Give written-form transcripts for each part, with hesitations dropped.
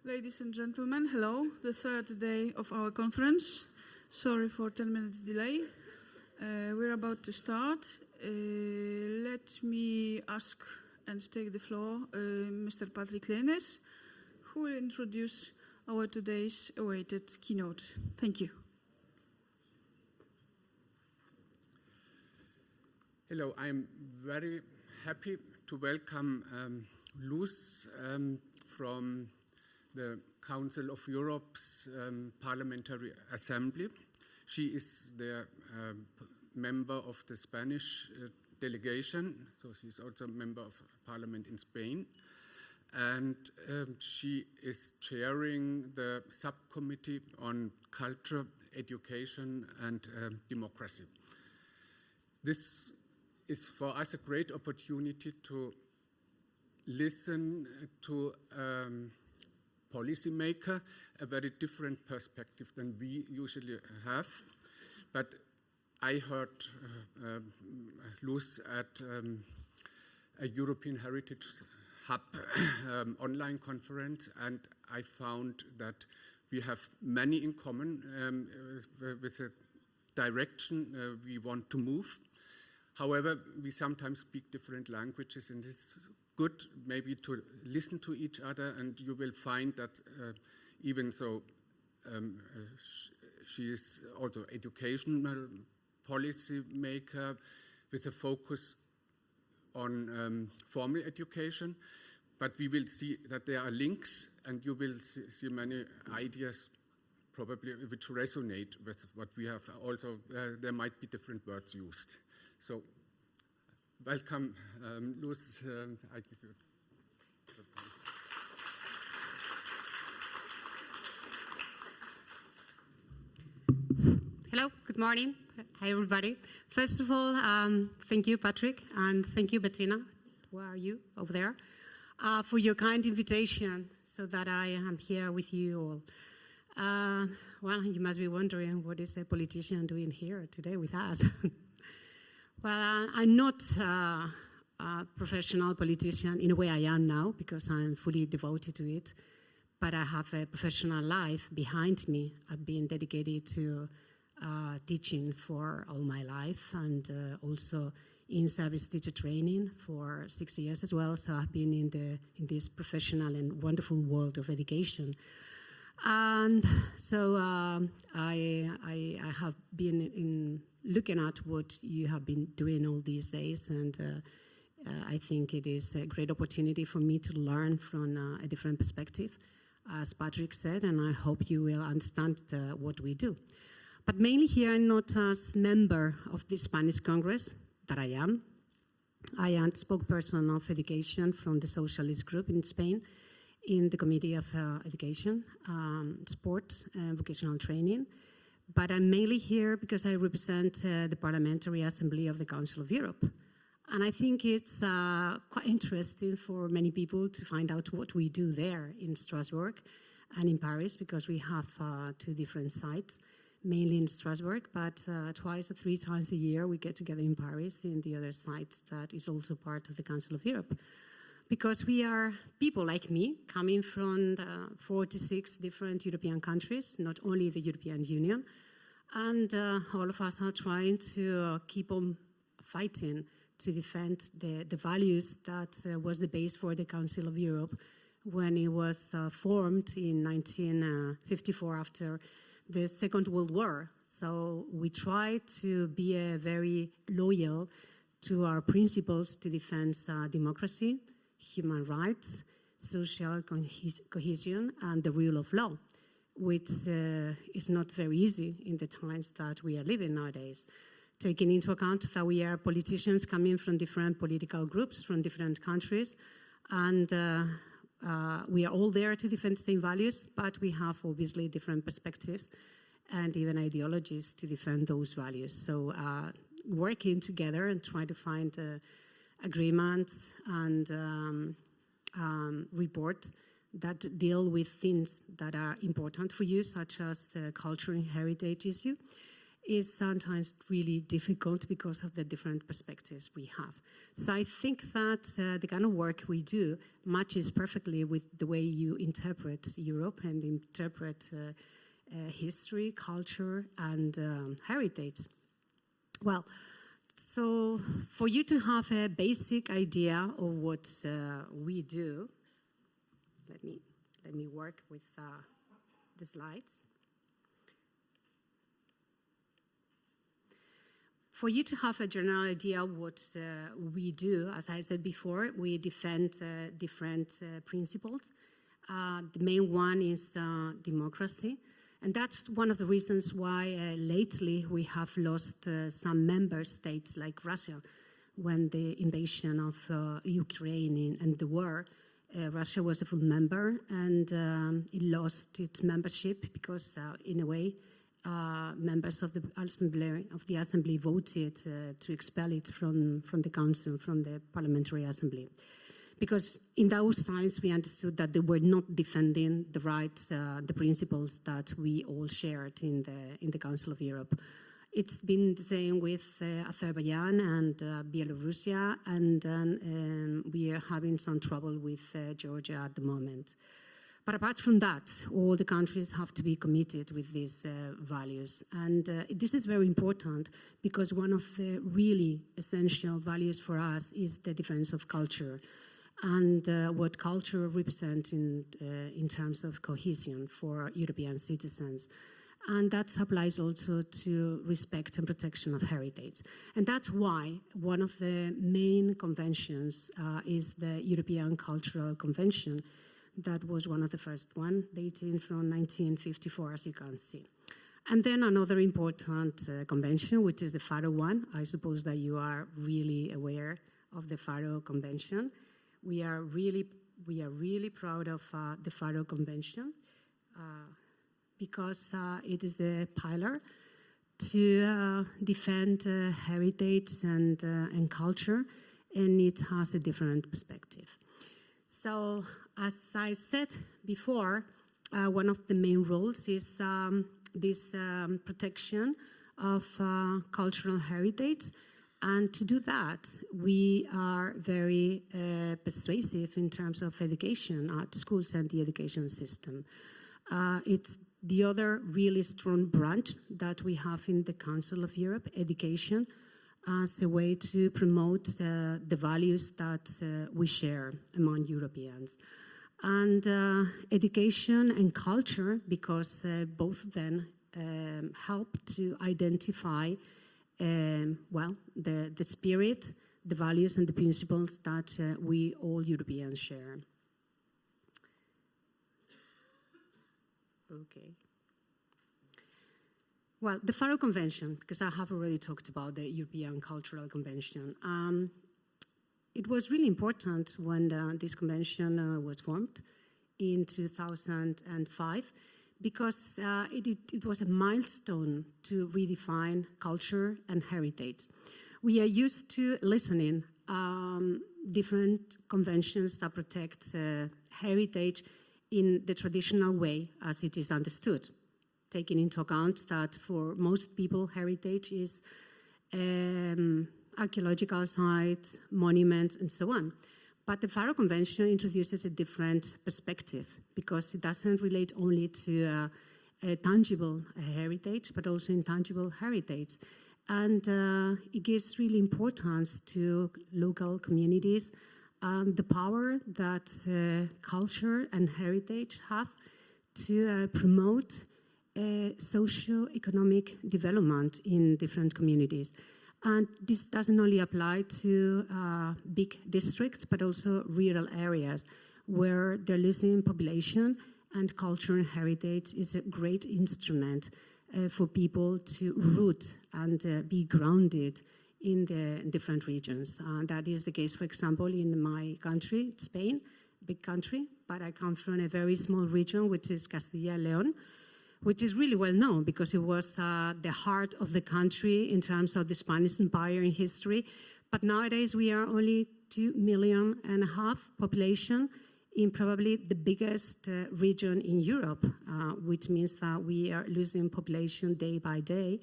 Ladies and gentlemen, hello. The third day of our conference. Sorry for 10 minutes delay. We're about to start. Let me ask and take the floor Mr. Patrick Leines, who will introduce our today's awaited keynote. Thank you. Hello, I'm very happy to welcome Luz from the Council of Europe's Parliamentary Assembly. She is the member of the Spanish delegation, so she's also a member of Parliament in Spain. And she is chairing the subcommittee on culture, education, and democracy. This is for us a great opportunity to listen to policymaker, a very different perspective than we usually have. But I heard Luz at a European Heritage Hub online conference, and I found that we have many in common with the direction we want to move. However, we sometimes speak different languages, and this is good maybe to listen to each other, and you will find that even though she is also educational policy maker with a focus on formal education, but we will see that there are links, and you will see many ideas probably which resonate with what we have. Also, there might be different words used. So, welcome, Luz. I give you the point. Hello, good morning. Hi, everybody. First of all, thank you, Patrick, and thank you, Bettina. Where are you? Over there. For your kind invitation so that I am here with you all. Well, you must be wondering, what is a politician doing here today with us? Well, I'm not a professional politician. In a way, I am now because I'm fully devoted to it. But I have a professional life behind me. I've been dedicated to teaching for all my life, and also in service teacher training for 6 years as well. So I've been in this professional and wonderful world of education. And so I have been looking at what you have been doing all these days, and I think it is a great opportunity for me to learn from a different perspective, as Patrick said, and I hope you will understand what we do. But mainly here, I'm not as member of the Spanish Congress, that I am. I am spokesperson of education from the Socialist Group in Spain, in the Committee of Education, Sports, and Vocational Training. But I'm mainly here because I represent the Parliamentary Assembly of the Council of Europe. And I think it's quite interesting for many people to find out what we do there in Strasbourg and in Paris, because we have two different sites, mainly in Strasbourg, but twice or three times a year we get together in Paris in the other site that is also part of the Council of Europe. Because we are people like me, coming from 46 different European countries, not only the European Union, and all of us are trying to keep on fighting to defend the values that was the base for the Council of Europe when it was formed in 1954 after the Second World War. So we try to be very loyal to our principles to defend democracy, human rights, social cohesion, and the rule of law, which is not very easy in the times that we are living nowadays, taking into account that we are politicians coming from different political groups, from different countries, and we are all there to defend the same values, but we have obviously different perspectives and even ideologies to defend those values. So working together and trying to find agreements and reports that deal with things that are important for you, such as the cultural and heritage issue, is sometimes really difficult because of the different perspectives we have. So I think that the kind of work we do matches perfectly with the way you interpret Europe and interpret history, culture, and heritage. Well, so for you to have a basic idea of what we do, let me work with the slides. For you to have a general idea of what we do, as I said before, we defend different principles. The main one is democracy. And that's one of the reasons why lately we have lost some member states like Russia. When the invasion of Ukraine and the war, Russia was a full member, and it lost its membership because, in a way, members of the assembly voted to expel it from the council, from the parliamentary assembly. Because in those times we understood that they were not defending the rights, the principles that we all shared in the Council of Europe. It's been the same with Azerbaijan and Belarusia, and then we are having some trouble with Georgia at the moment. But apart from that, all the countries have to be committed with these values. And this is very important because one of the really essential values for us is the defense of culture and what culture represents in terms of cohesion for European citizens. And that applies also to respect and protection of heritage. And that's why one of the main conventions is the European Cultural Convention. That was one of the first one, dating from 1954, as you can see. And then another important convention, which is the Faro one. I suppose that you are really aware of the Faro Convention. We are really proud of the Faro Convention because it is a pillar to defend heritage and culture, and it has a different perspective. So, as I said before, one of the main roles is this protection of cultural heritage. And to do that, we are very persuasive in terms of education at schools and the education system. It's the other really strong branch that we have in the Council of Europe, education, as a way to promote the values that we share among Europeans. And education and culture, because both of them help to identify the spirit, the values and the principles that we all Europeans share. Okay. Well, the Faro Convention, because I have already talked about the European Cultural Convention. It was really important when this convention was formed in 2005, because it was a milestone to redefine culture and heritage. We are used to listening different conventions that protect heritage in the traditional way as it is understood, taking into account that for most people heritage is archaeological sites, monuments, and so on. But the Faro Convention introduces a different perspective because it doesn't relate only to a tangible heritage, but also intangible heritage. And it gives really importance to local communities and the power that culture and heritage have to promote socio-economic development in different communities. And this doesn't only apply to big districts, but also rural areas where the listening population and culture and heritage is a great instrument for people to root and be grounded in the different regions. That is the case, for example, in my country, Spain, big country, but I come from a very small region, which is Castilla y León, which is really well known because it was the heart of the country in terms of the Spanish Empire in history. But nowadays we are only 2.5 million population in probably the biggest region in Europe, which means that we are losing population day by day.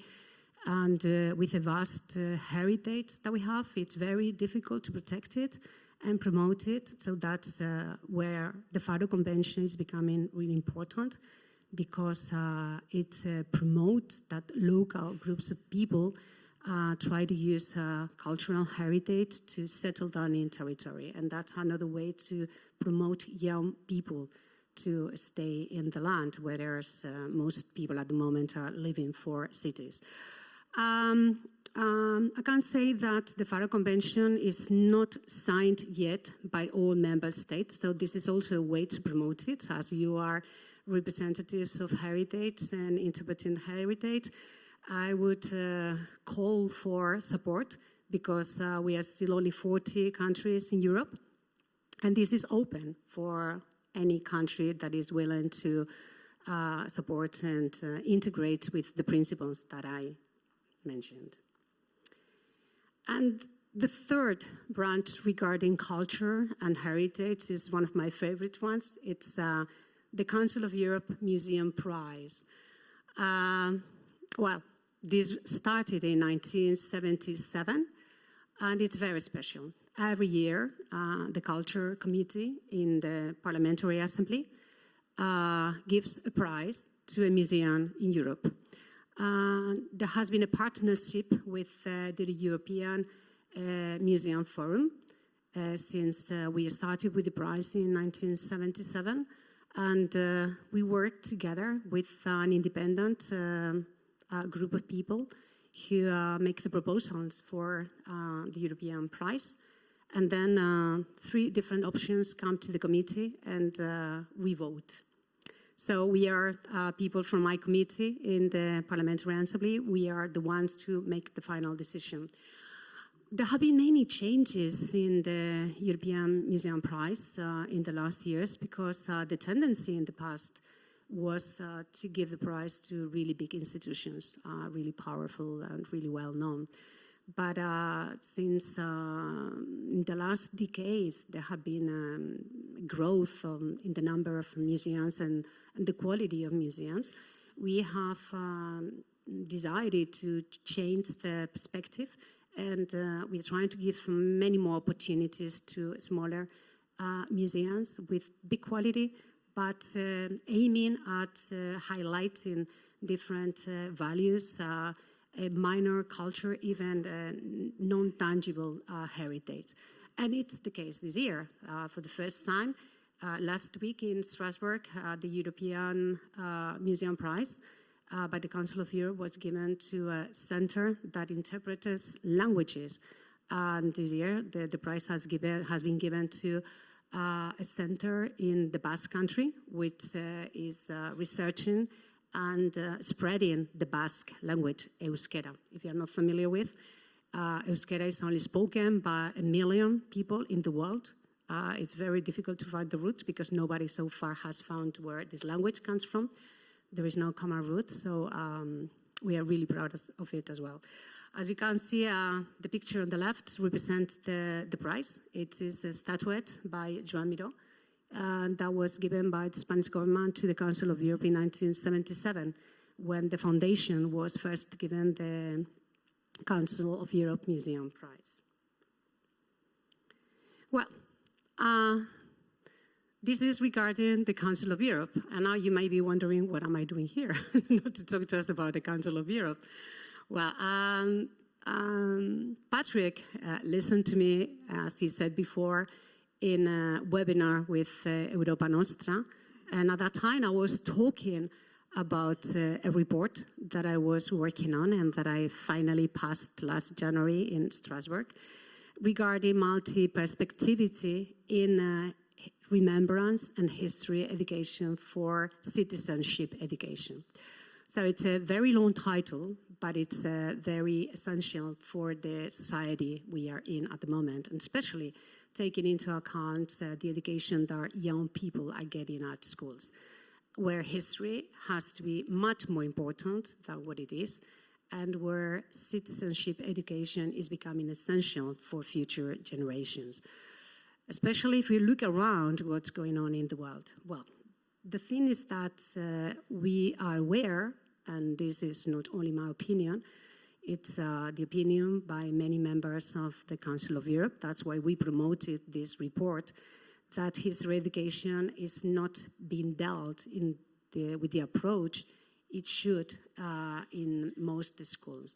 And with a vast heritage that we have, it's very difficult to protect it and promote it. So that's where the Faro Convention is becoming really important, because it promotes that local groups of people try to use cultural heritage to settle down in territory. And that's another way to promote young people to stay in the land, whereas most people at the moment are living for cities. I can say that the Faro Convention is not signed yet by all member states, so this is also a way to promote it, as you are representatives of heritage and interpreting heritage. I would call for support, because we are still only 40 countries in Europe, and this is open for any country that is willing to support and integrate with the principles that I mentioned. And the third branch regarding culture and heritage is one of my favorite ones. It's the Council of Europe Museum Prize. Well, this started in 1977, and it's very special. Every year, the Culture Committee in the Parliamentary Assembly gives a prize to a museum in Europe. There has been a partnership with the European Museum Forum since we started with the prize in 1977, and we worked together with an independent group of people who make the proposals for the European prize. And then 3 different options come to the committee, and we vote. So we are people from my committee in the Parliamentary Assembly. We are the ones to make the final decision. There have been many changes in the European Museum Prize in the last years, because the tendency in the past was to give the prize to really big institutions, really powerful and really well known. But since in the last decades, there have been growth in the number of museums and the quality of museums. We have decided to change the perspective, and we're trying to give many more opportunities to smaller museums with big quality, but aiming at highlighting different values, minor culture, even non-tangible heritage. And it's the case this year. For the first time, last week in Strasbourg, the European Museum Prize by the Council of Europe was given to a center that interprets languages. And this year, the prize has been given to a center in the Basque Country, which is researching and spreading the Basque language, Euskera. If you're not familiar with, Euskera is only spoken by 1 million people in the world. It's very difficult to find the roots, because nobody so far has found where this language comes from. There is no common root, so we are really proud of it as well. As you can see, the picture on the left represents the prize. It is a statuette by Joan Miró. That was given by the Spanish government to the Council of Europe in 1977, when the foundation was first given the Council of Europe Museum Prize. Well, this is regarding the Council of Europe, and now you may be wondering, what am I doing here? Not to talk just about the Council of Europe. Well, Patrick listened to me, as he said before, in a webinar with Europa Nostra, and at that time I was talking about a report that I was working on and that I finally passed last January in Strasbourg, regarding multiperspectivity in remembrance and history education for citizenship education. So it's a very long title, but it's very essential for the society we are in at the moment, and especially taking into account the education that our young people are getting at schools, where history has to be much more important than what it is, and where citizenship education is becoming essential for future generations. Especially if you look around what's going on in the world. Well, the thing is that we are aware, and this is not only my opinion, It's the opinion by many members of the Council of Europe. That's why we promoted this report, that history education is not being dealt with the approach it should in most schools.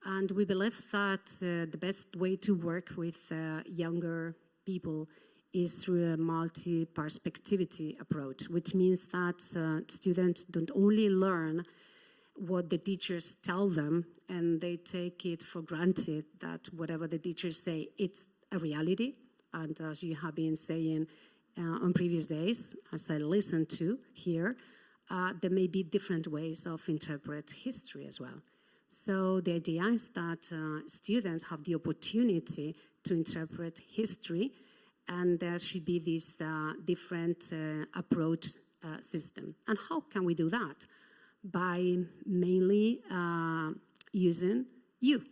And we believe that the best way to work with younger people is through a multi-perspectivity approach, which means that students don't only learn what the teachers tell them and they take it for granted that whatever the teachers say, it's a reality. And as you have been saying on previous days, as I listened to here, there may be different ways of interpret history as well. So the idea is that students have the opportunity to interpret history, and there should be this different approach system. And how can we do that? By mainly using you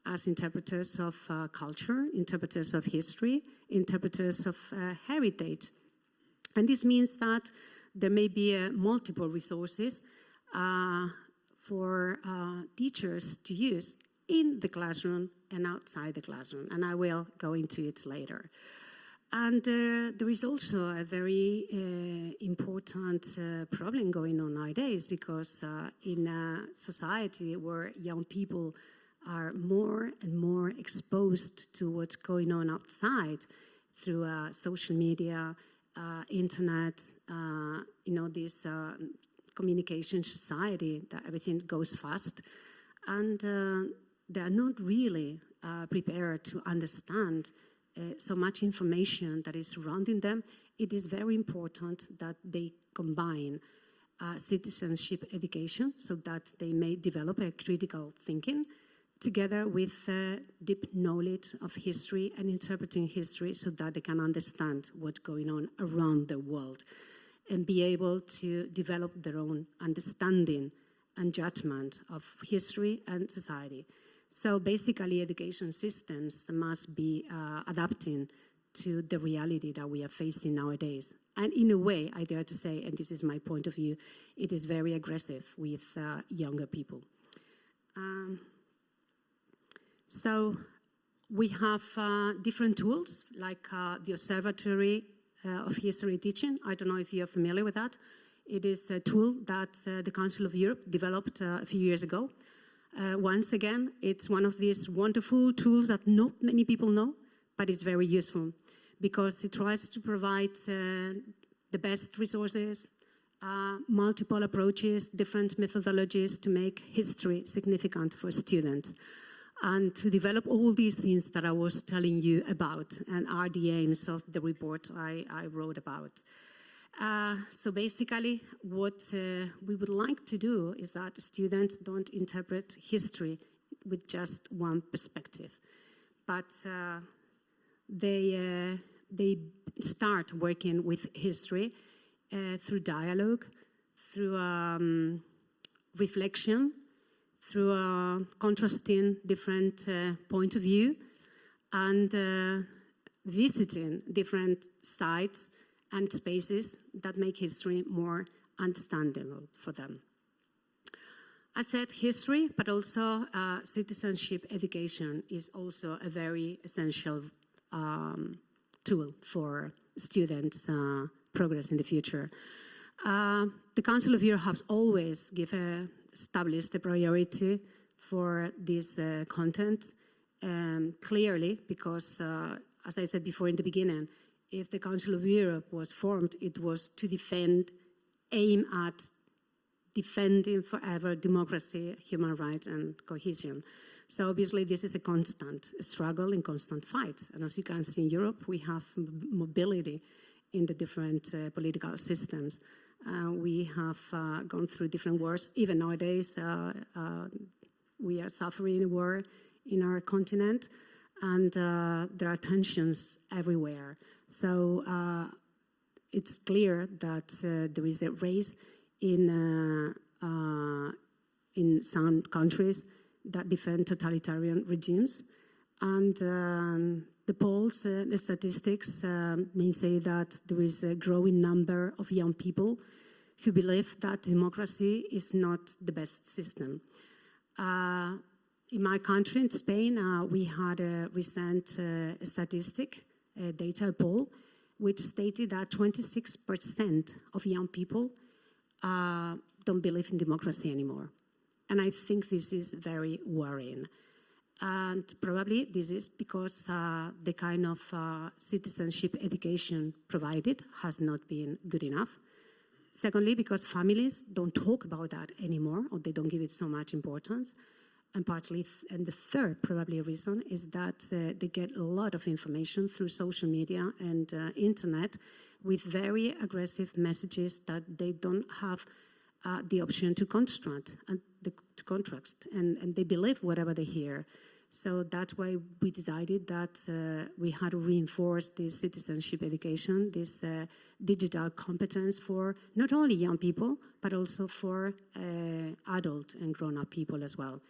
as interpreters of culture, interpreters of history, interpreters of heritage. And this means that there may be multiple resources for teachers to use in the classroom and outside the classroom, and I will go into it later. And there is also a very important problem going on nowadays, because in a society where young people are more and more exposed to what's going on outside through social media, internet, this communication society, that everything goes fast, and they are not really prepared to understand so much information that is surrounding them. It is very important that they combine citizenship education so that they may develop a critical thinking together with deep knowledge of history and interpreting history so that they can understand what's going on around the world and be able to develop their own understanding and judgment of history and society. So basically, education systems must be adapting to the reality that we are facing nowadays. And in a way, I dare to say, and this is my point of view, it is very aggressive with younger people. So we have different tools, like the Observatory of History Teaching. I don't know if you're familiar with that. It is a tool that the Council of Europe developed a few years ago. Once again, it's one of these wonderful tools that not many people know, but it's very useful because it tries to provide the best resources, multiple approaches, different methodologies to make history significant for students, and to develop all these things that I was telling you about and are the aims of the report I wrote about. So basically, what we would like to do is that students don't interpret history with just one perspective, but they start working with history through dialogue, through reflection, through contrasting different point of view, and visiting different sites and spaces that make history more understandable for them. I said history, but also citizenship education is also a very essential tool for students' progress in the future. The Council of Europe has always established a priority for this content, clearly, because, as I said before in the beginning, if the Council of Europe was formed, it was to aim at defending forever democracy, human rights, and cohesion. So obviously this is a constant struggle and constant fight. And as you can see in Europe, we have mobility in the different political systems. We have gone through different wars. Even nowadays, we are suffering a war in our continent, and there are tensions everywhere. So it's clear that there is a race in some countries that defend totalitarian regimes. And the polls, the statistics may say that there is a growing number of young people who believe that democracy is not the best system. in my country, in Spain, we had a recent statistic, data poll, which stated that 26% of young people don't believe in democracy anymore. And I think this is very worrying. And probably this is because the kind of citizenship education provided has not been good enough. Secondly, because families don't talk about that anymore, or they don't give it so much importance. And partly, and the third probably reason is that they get a lot of information through social media and internet with very aggressive messages that they don't have the option to construct and to contrast, and they believe whatever they hear. So that's why we decided that we had to reinforce this citizenship education, this digital competence for not only young people, but also for adult and grown-up people as well.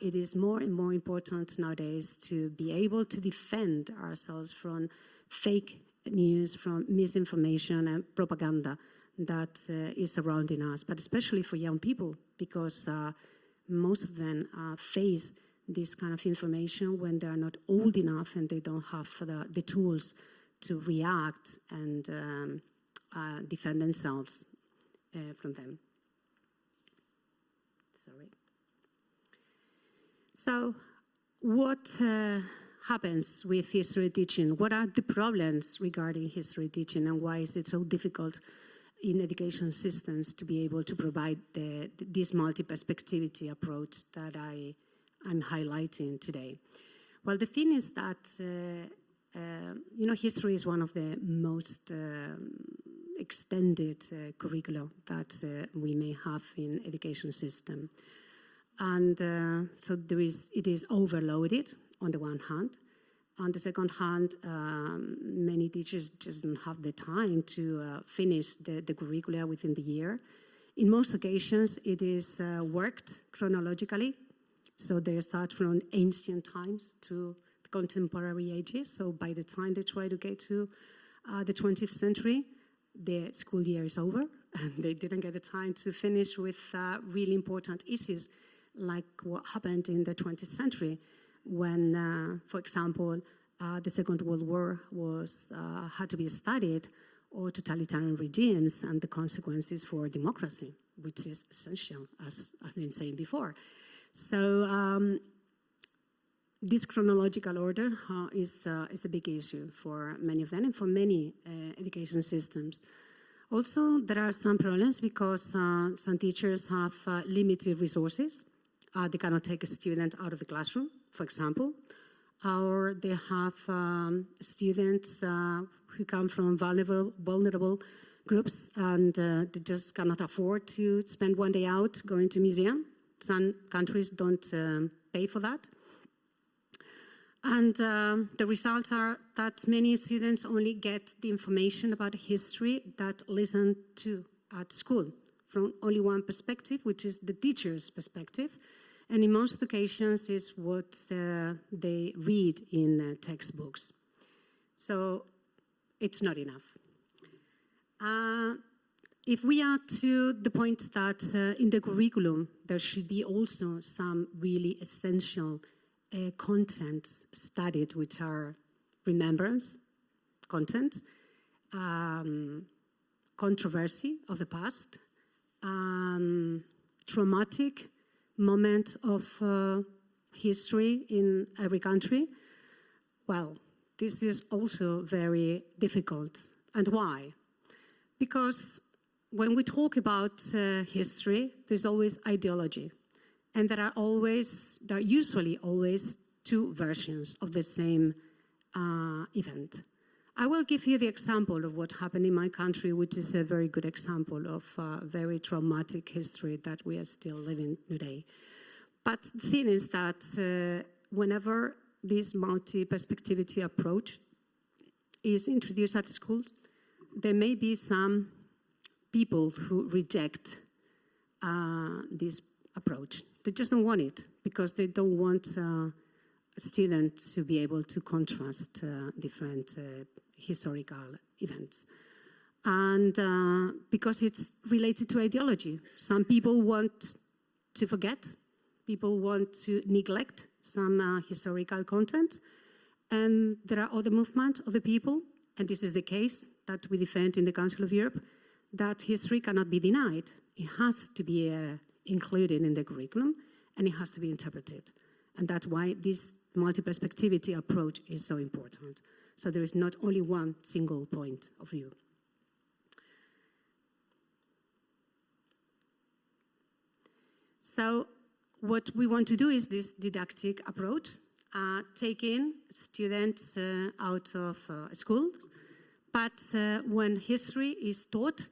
It is more and more important nowadays to be able to defend ourselves from fake news, from misinformation and propaganda that is surrounding us, but especially for young people, because most of them face this kind of information when they are not old enough and they don't have the tools to react and defend themselves from them. Sorry. So what happens with history teaching? What are the problems regarding history teaching, and why is it so difficult in education systems to be able to provide this multi-perspectivity approach that I'm highlighting today? Well, the thing is that, history is one of the most extended curricula that we may have in education system. And so it is overloaded on the one hand. On the second hand, many teachers just don't have the time to finish the curricula within the year. In most occasions, it is worked chronologically. So they start from ancient times to contemporary ages. So by the time they try to get to the 20th century, the school year is over, and they didn't get the time to finish with really important issues, like what happened in the 20th century when, for example, the Second World War had to be studied, or totalitarian regimes and the consequences for democracy, which is essential, as I've been saying before. So this chronological order is a big issue for many of them and for many education systems. Also, there are some problems because some teachers have limited resources. They cannot take a student out of the classroom, for example, or they have students who come from vulnerable groups, and they just cannot afford to spend one day out going to museum. Some countries don't pay for that. And the results are that many students only get the information about history that listen to at school from only one perspective, which is the teacher's perspective. And in most occasions is what they read in textbooks. So it's not enough. If we are to the point that in the curriculum there should be also some really essential content studied, which are remembrance content, controversy of the past, traumatic moment of history in every country. Well, this is also very difficult. And why? Because when we talk about history, there's always ideology. And there are usually always two versions of the same event. I will give you the example of what happened in my country, which is a very good example of very traumatic history that we are still living today. But the thing is that whenever this multi-perspectivity approach is introduced at schools, there may be some people who reject this approach. They just don't want it because they don't want students to be able to contrast different historical events. And because it's related to ideology. Some people want to forget people want to neglect some historical content. And there are other movements, other people, and this is the case that we defend in the Council of Europe, that history cannot be denied. It has to be included in the curriculum, and it has to be interpreted. And that's why this multi-perspectivity approach is so important. So there is not only one single point of view. So what we want to do is this didactic approach, taking students out of school. But when history is taught,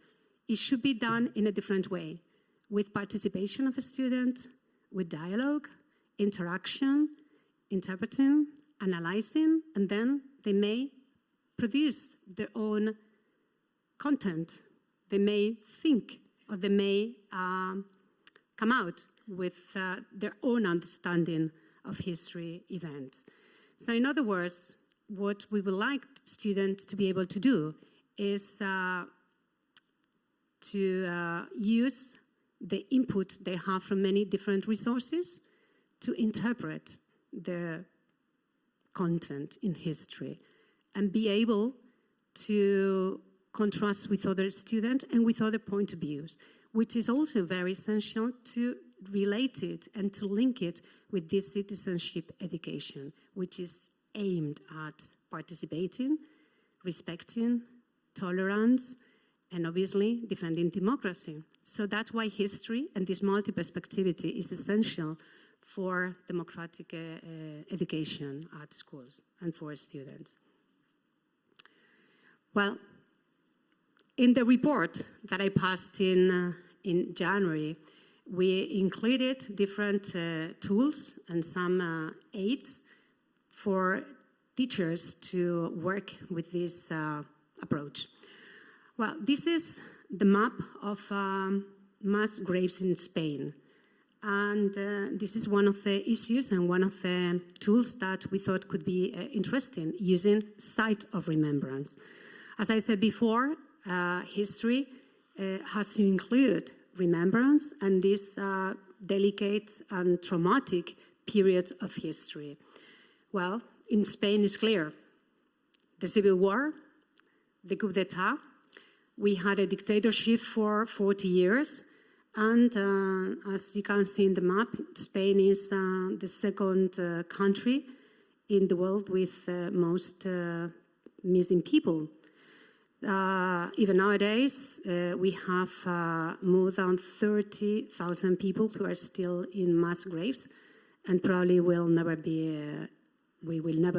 it should be done in a different way, with participation of a student, with dialogue, interaction, interpreting, analyzing, and then they may produce their own content. They may think, or they may come out with their own understanding of history events. So in other words, what we would like students to be able to do is to use the input they have from many different resources to interpret the content in history and be able to contrast with other students and with other point of views, which is also very essential to relate it and to link it with this citizenship education, which is aimed at participating, respecting, tolerance, and obviously defending democracy. So that's why history and this multi-perspectivity is essential for democratic education at schools and for students. Well, in the report that I passed in January, we included different tools and some aids for teachers to work with this approach. Well, this is the map of mass graves in Spain. And this is one of the issues and one of the tools that we thought could be interesting, using site of remembrance. As I said before, history has to include remembrance and this delicate and traumatic period of history. Well, in Spain it's clear. The Civil War, the coup d'etat, we had a dictatorship for 40 years, and as you can see in the map, Spain is the second country in the world with most missing people. Even nowadays, we have more than 30,000 people who are still in mass graves, and probably we will never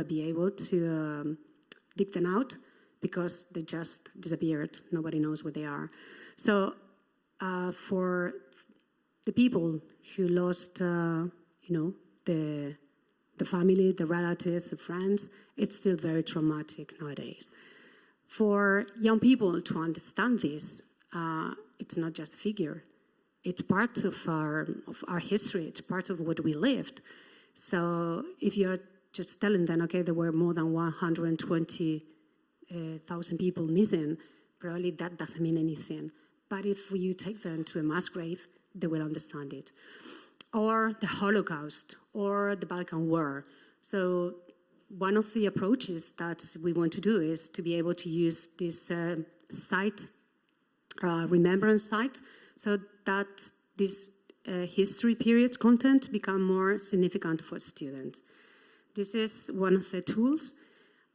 be able to dig them out because they just disappeared. Nobody knows where they are. So for the people who lost, the family, the relatives, the friends, it's still very traumatic nowadays. For young people to understand this, it's not just a figure. It's part of our history. It's part of what we lived. So if you're just telling them, okay, there were more than 120,000 people missing, probably that doesn't mean anything. But if you take them to a mass grave, they will understand it. Or the Holocaust, or the Balkan War. So one of the approaches that we want to do is to be able to use this remembrance site, so that this history period content become more significant for students. This is one of the tools,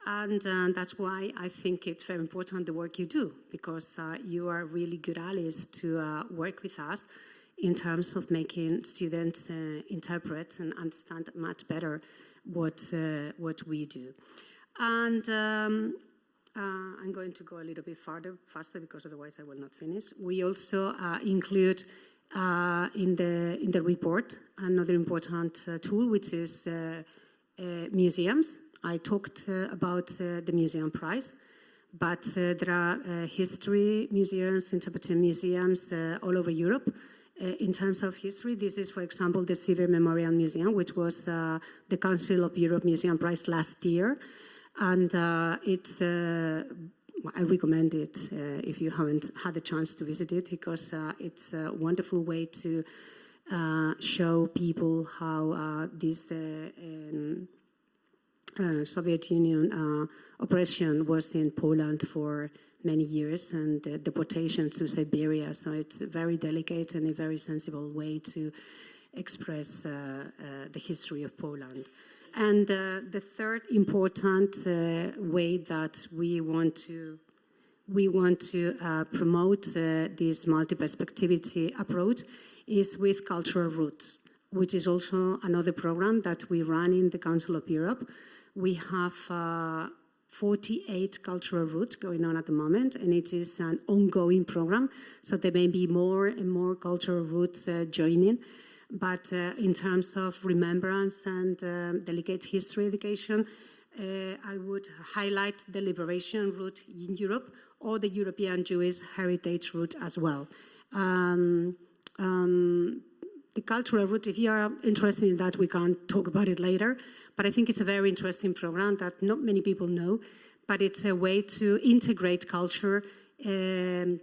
and that's why I think it's very important the work you do, because you are really good allies to work with us in terms of making students interpret and understand much better what we do. And I'm going to go a little bit faster because otherwise I will not finish. We also include in the report another important tool, which is museums. I talked about the museum prize, but there are history museums, interpretive museums all over Europe. In terms of history, this is, for example, the Civil Memorial Museum, which was the Council of Europe Museum Prize last year. And I recommend it if you haven't had the chance to visit it, because it's a wonderful way to show people how this Soviet Union oppression was in Poland for many years, and deportations to Siberia. So it's a very delicate and a very sensible way to express the history of Poland. And the third important way that we want to promote this multi-perspectivity approach is with cultural roots, which is also another program that we run in the Council of Europe. We have 48 cultural routes going on at the moment, and it is an ongoing program, so there may be more and more cultural routes joining. But in terms of remembrance and delicate history education, I would highlight the Liberation Route in Europe or the European Jewish Heritage Route as well. The cultural route, if you are interested in that, we can talk about it later. But I think it's a very interesting program that not many people know, but it's a way to integrate culture in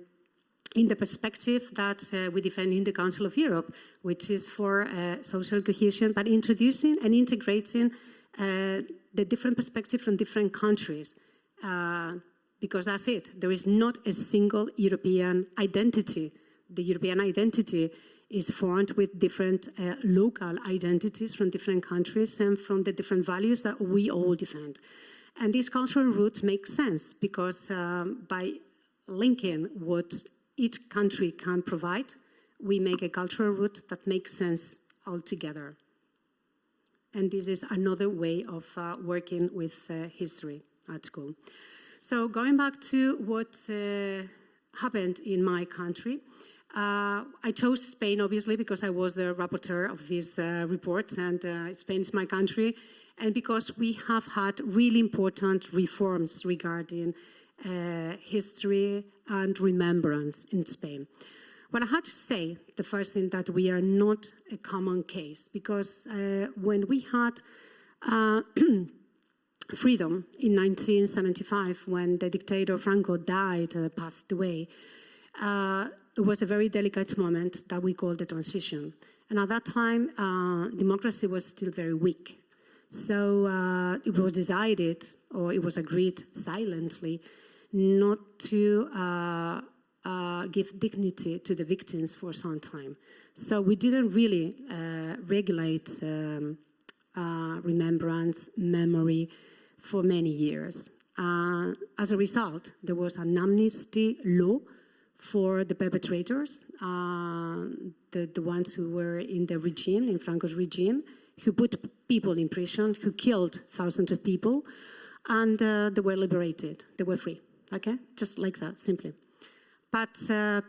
the perspective that we defend in the Council of Europe, which is for social cohesion, but introducing and integrating the different perspectives from different countries. Because that's it. There is not a single European identity. The European identity is formed with different local identities from different countries and from the different values that we all defend. And these cultural roots make sense because by linking what each country can provide, we make a cultural route that makes sense altogether. And this is another way of working with history at school. So going back to what happened in my country, I chose Spain, obviously, because I was the rapporteur of this report, and Spain is my country, and because we have had really important reforms regarding history and remembrance in Spain. Well, I had to say, the first thing, that we are not a common case, because when we had freedom in 1975, when the dictator Franco died, passed away, it was a very delicate moment that we called the transition. And at that time, democracy was still very weak. So it was decided, or it was agreed silently, not to give dignity to the victims for some time. So we didn't really regulate remembrance, memory for many years. As a result, there was an amnesty law for the perpetrators, the ones who were in the regime, in Franco's regime, who put people in prison, who killed thousands of people, and they were liberated. They were free, okay? Just like that, simply. But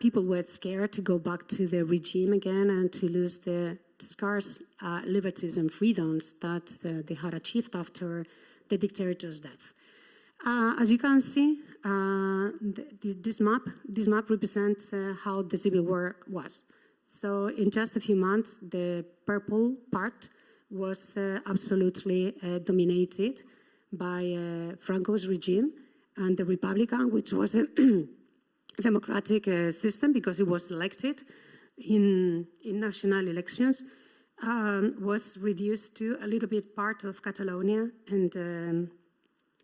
people were scared to go back to the regime again and to lose the scarce liberties and freedoms that they had achieved after the dictator's death. As you can see, this map represents how the civil war was. So in just a few months, the purple part was absolutely dominated by Franco's regime, and the Republican, which was a democratic system because it was elected in national elections, was reduced to a little bit part of Catalonia and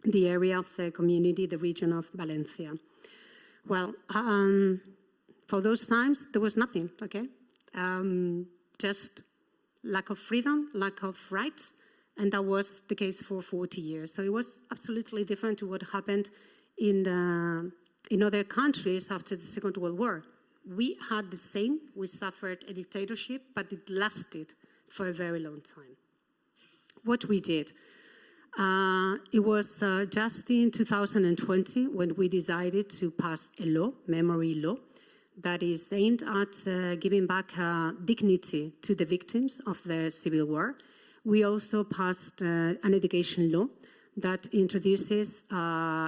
the area of the community, the region of Valencia. Well, for those times, there was nothing, okay? Just lack of freedom, lack of rights, and that was the case for 40 years. So it was absolutely different to what happened in other countries after the Second World War. We had the same. We suffered a dictatorship, but it lasted for a very long time. What we did, it was just in 2020 when we decided to pass a law, memory law, that is aimed at giving back dignity to the victims of the Civil War. We also passed an education law that introduces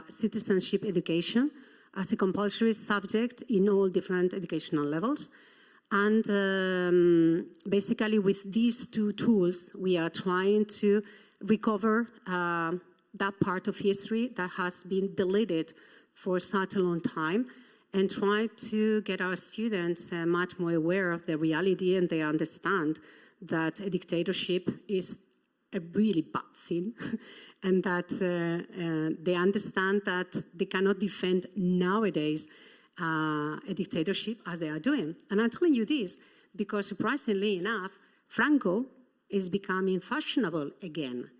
citizenship education as a compulsory subject in all different educational levels. And basically with these two tools, we are trying to recover that part of history that has been deleted for such a long time and try to get our students much more aware of the reality, and they understand that a dictatorship is a really bad thing and that they understand that they cannot defend nowadays a dictatorship as they are doing. And I'm telling you this because, surprisingly enough, Franco is becoming fashionable again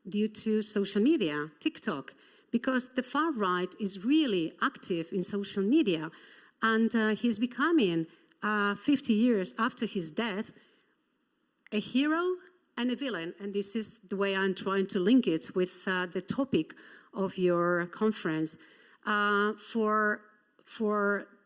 due to social media, TikTok, because the far right is really active in social media, and he's becoming, 50 years after his death, a hero and a villain. And this is the way I'm trying to link it with the topic of your conference. For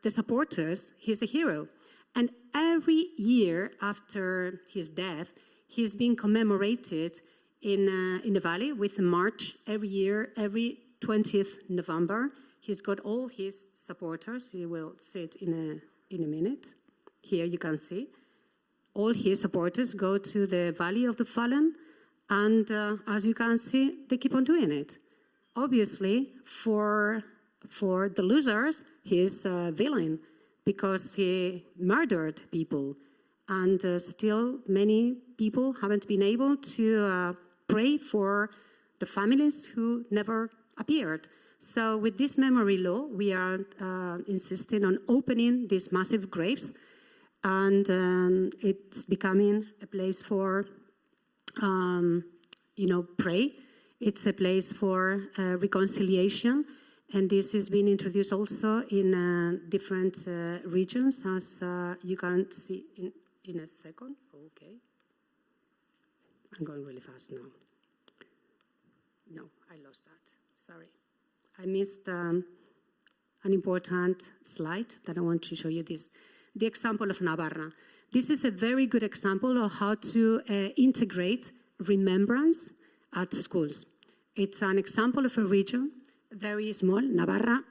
the supporters, he's a hero. And every year after his death, he's being commemorated in the Valley with a march every year, every 20th November. He's got all his supporters. You will see it in a minute. Here you can see. All his supporters go to the Valley of the Fallen, and as you can see, they keep on doing it. Obviously, for the losers, he's a villain because he murdered people, and still many people haven't been able to pray for the families who never appeared. So with this memory law, we are insisting on opening these massive graves, and it's becoming a place for, pray. It's a place for reconciliation, and this is being introduced also in different regions, as you can see in a second. Okay. I'm going really fast now. No, I lost that. Sorry. I missed an important slide that I want to show you this. The example of Navarra. This is a very good example of how to integrate remembrance at schools. It's an example of a region, very small, Navarra.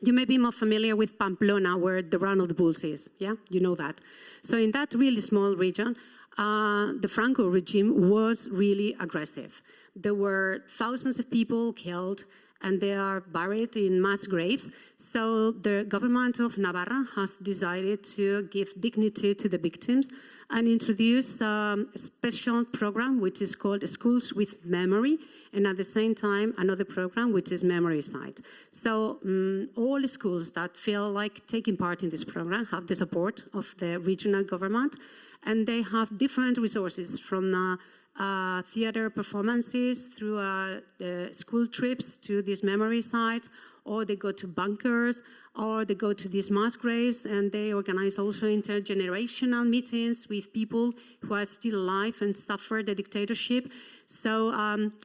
You may be more familiar with Pamplona, where the Run of the Bulls is. Yeah, you know that. So in that really small region, the Franco regime was really aggressive. There were thousands of people killed, and they are buried in mass graves. So the government of Navarra has decided to give dignity to the victims and introduce a special program which is called Schools with Memory, and at the same time another program which is Memory Site. So all the schools that feel like taking part in this program have the support of the regional government, and they have different resources from theater performances through school trips to these memory sites, or they go to bunkers, or they go to these mass graves, and they organize also intergenerational meetings with people who are still alive and suffered the dictatorship. So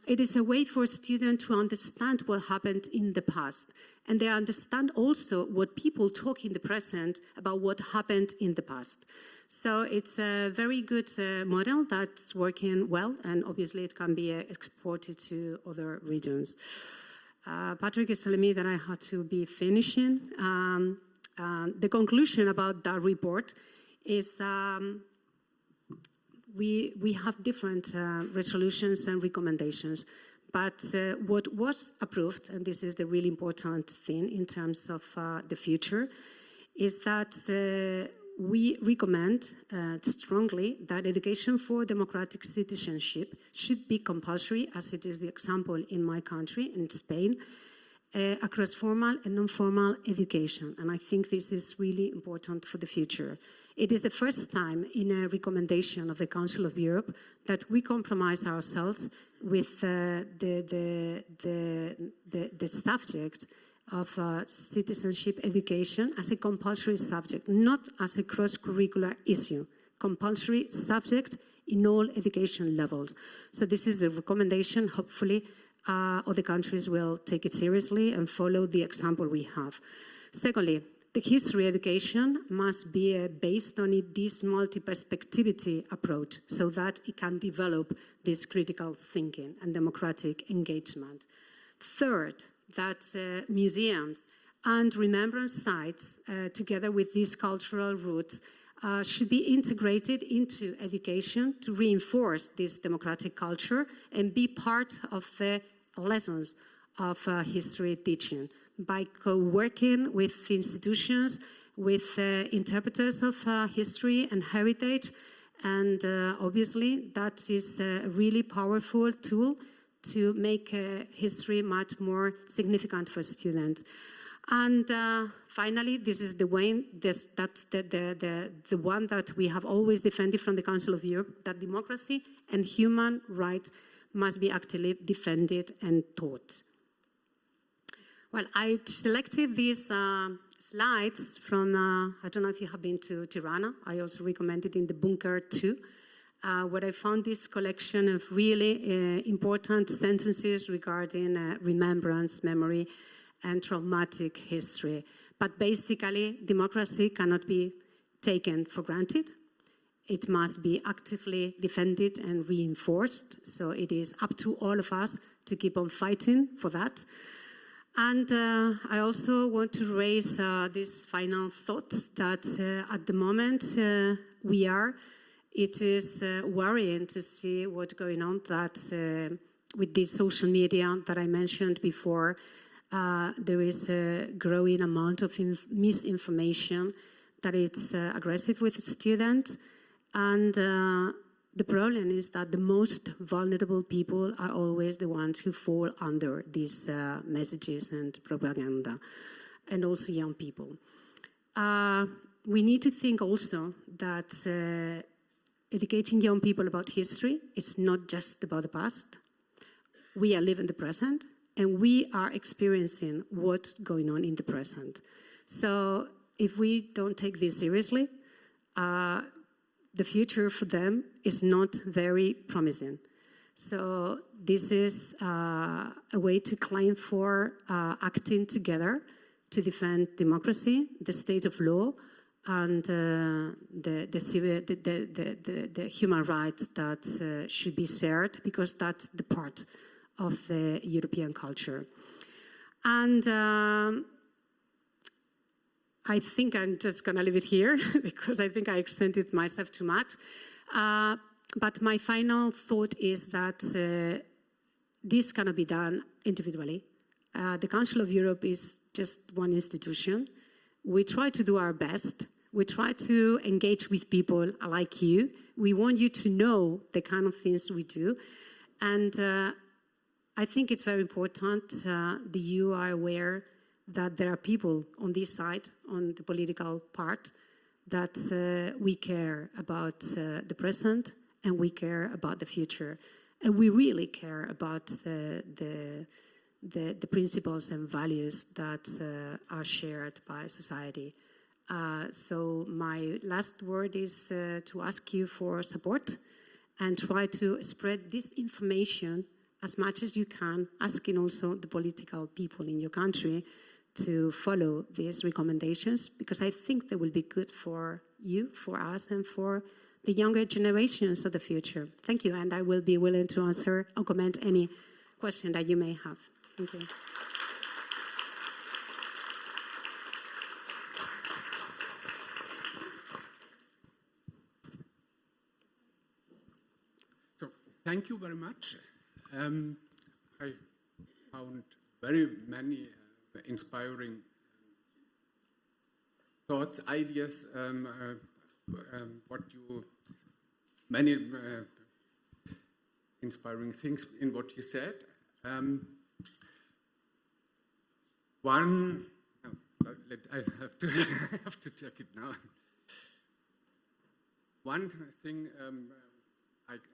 it is a way for students to understand what happened in the past, and they understand also what people talk in the present about what happened in the past. So it's a very good model that's working well, and obviously it can be exported to other regions. Patrick is telling me that I had to be finishing. The conclusion about that report is we have different resolutions and recommendations, but what was approved, and this is the really important thing in terms of the future, is that we recommend strongly that education for democratic citizenship should be compulsory, as it is the example in my country, in Spain, across formal and non-formal education. And I think this is really important for the future. It is the first time in a recommendation of the Council of Europe that we compromise ourselves with the subject of citizenship education as a compulsory subject, not as a cross-curricular issue, compulsory subject in all education levels. So this is a recommendation. Hopefully other countries will take it seriously and follow the example we have. Secondly, the history education must be based on this multiperspectivity approach so that it can develop this critical thinking and democratic engagement. Third, that museums and remembrance sites, together with these cultural roots, should be integrated into education to reinforce this democratic culture and be part of the lessons of history teaching. by co-working with institutions, with interpreters of history and heritage. And obviously, that is a really powerful tool to make history much more significant for students. And finally, this is the way, that's the one that we have always defended from the Council of Europe, that democracy and human rights must be actively defended and taught. Well, I selected these slides from, I don't know if you have been to Tirana. I also recommend it in the Bunker 2, where I found this collection of really important sentences regarding remembrance, memory, and traumatic history. But basically, democracy cannot be taken for granted. It must be actively defended and reinforced. So it is up to all of us to keep on fighting for that. And I also want to raise these final thoughts that at the moment it is worrying to see what's going on, that with this social media that I mentioned before, there is a growing amount of misinformation, that it's aggressive with students. And the problem is that the most vulnerable people are always the ones who fall under these messages and propaganda, and also young people. We need to think also that educating young people about history is not just about the past. We are living the present, and we are experiencing what's going on in the present. So if we don't take this seriously, the future for them is not very promising. So this is a way to claim for acting together to defend democracy, the state of law, and the human rights that should be shared, because that's the part of the European culture. And I think I'm just going to leave it here because I think I extended myself too much. But my final thought is that this cannot be done individually. The Council of Europe is just one institution. We try to do our best. We try to engage with people like you. We want you to know the kind of things we do. And I think it's very important that you are aware that there are people on this side, on the political part, that we care about the present and we care about the future. And we really care about the principles and values that are shared by society. So my last word is to ask you for support and try to spread this information as much as you can, asking also the political people in your country to follow these recommendations, because I think they will be good for you, for us, and for the younger generations of the future. Thank you, and I will be willing to answer or comment any question that you may have. Thank you. So, thank you very much. I found very many inspiring thoughts, ideas, many inspiring things in what you said. I have to check it now. One thing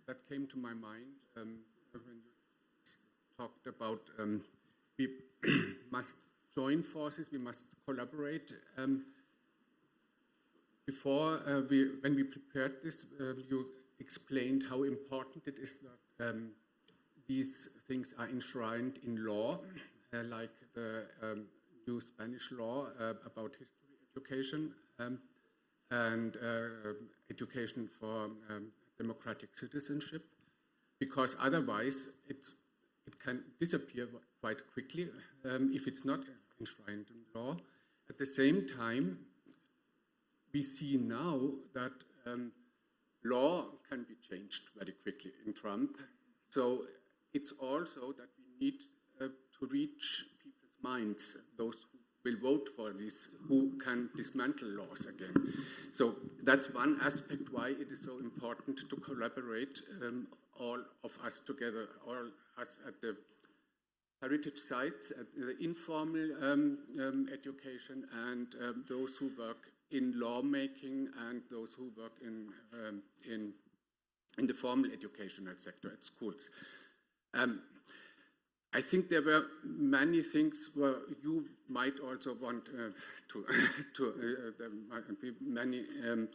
that came to my mind when you talked about we must join forces, we must collaborate. When we prepared this, you explained how important it is that these things are enshrined in law, like the new Spanish law about history education and education for democratic citizenship, because otherwise it can disappear quite quickly if it's not enshrined in law. At the same time, we see now that law can be changed very quickly in Trump. So it's also that we need to reach people's minds. those who will vote for this, who can dismantle laws again. So that's one aspect why it is so important to collaborate, all of us together, all us at the heritage sites, at the informal education, and those who work in lawmaking, and those who work in the formal educational sector at schools. I think there were many things where you might also want there might be many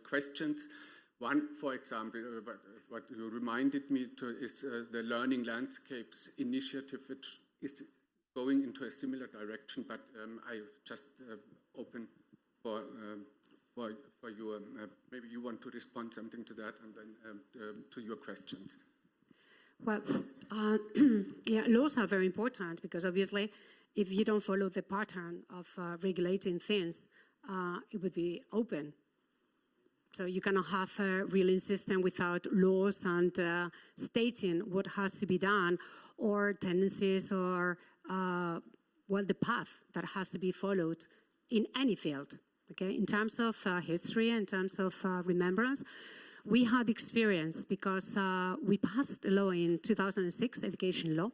questions. One, for example, what you reminded me to is the Learning Landscapes initiative, which is going into a similar direction, but I just open for you. Maybe you want to respond something to that, and then to your questions. Well, yeah, laws are very important because obviously if you don't follow the pattern of regulating things, it would be open. So you cannot have a ruling system without laws and stating what has to be done, or tendencies, or well, the path that has to be followed in any field. Okay, in terms of history, in terms of remembrance, we had experience because we passed a law in 2006, education law,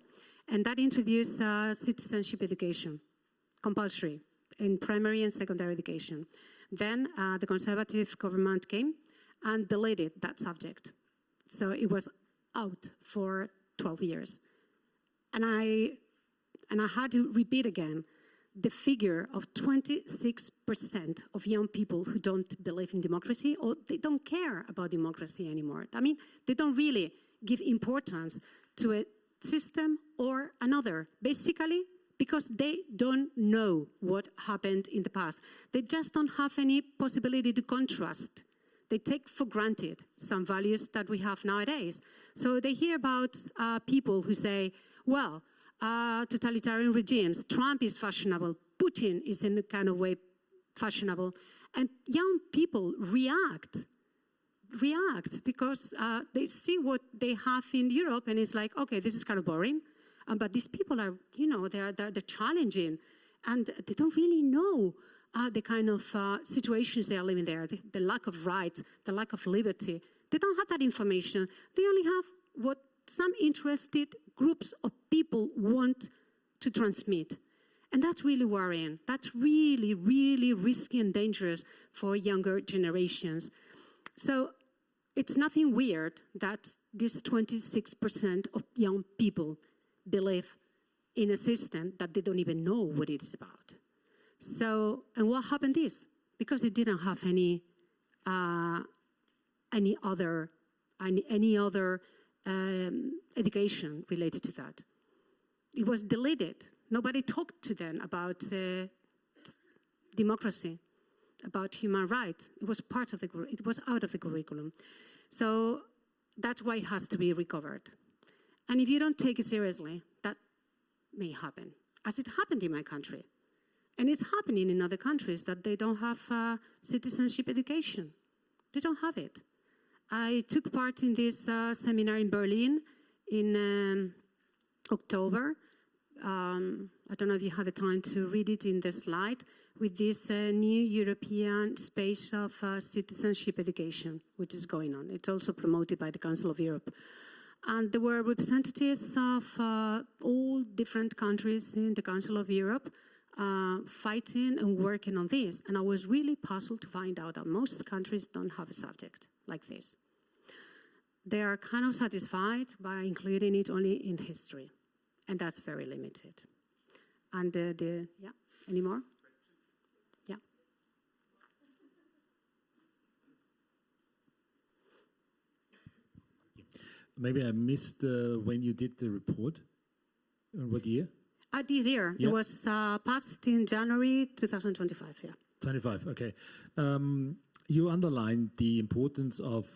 and that introduced citizenship education, compulsory, in primary and secondary education. Then the Conservative government came and deleted that subject. So it was out for 12 years. And I had to repeat again the figure of 26% of young people who don't believe in democracy, or they don't care about democracy anymore. I mean, they don't really give importance to a system or another, basically because they don't know what happened in the past. They just don't have any possibility to contrast. They take for granted some values that we have nowadays. So they hear about people who say, well, totalitarian regimes, Trump is fashionable, Putin is in a kind of way fashionable, and young people react because they see what they have in Europe, and it's like, okay, this is kind of boring, but these people are, you know, they're challenging, and they don't really know the kind of situations they are living there, the lack of rights, the lack of liberty. They don't have that information. They only have what some interested groups of people want to transmit. And that's really worrying. That's really, really risky and dangerous for younger generations. So it's nothing weird that this 26% of young people believe in a system that they don't even know what it is about. So, and what happened is, because they didn't have any other education related to that. It was deleted. Nobody talked to them about democracy, about human rights. It was part of it was out of the curriculum. So that's why it has to be recovered. And if you don't take it seriously, that may happen, as it happened in my country. And it's happening in other countries that they don't have citizenship education. They don't have it. I took part in this seminar in Berlin in October. I don't know if you had the time to read it in the slide, with this new European space of citizenship education, which is going on. It's also promoted by the Council of Europe. And there were representatives of all different countries in the Council of Europe fighting and working on this. And I was really puzzled to find out that most countries don't have a subject like this. They are kind of satisfied by including it only in history. And that's very limited. And yeah, any more? Yeah. Maybe I missed when you did the report. What year? This year. Yeah. It was passed in January 2025, yeah. 25, okay. You underlined the importance of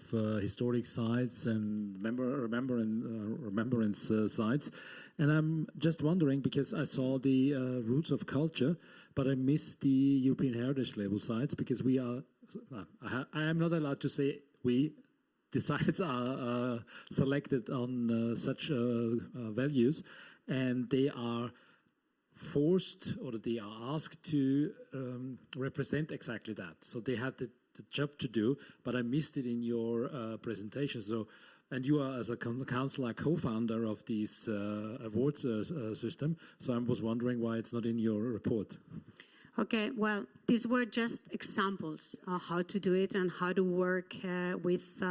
historic sites and remembrance sites. And I'm just wondering, because I saw the roots of culture, but I missed the European Heritage Label sites, because we are, I am not allowed to say we, the sites are selected on such values, and they are forced or that they are asked to represent exactly that. So they had the job to do, but I missed it in your presentation. So, and you are, as a counselor, co-founder of this awards system. So I was wondering why it's not in your report. Okay, well, these were just examples of how to do it and how to work with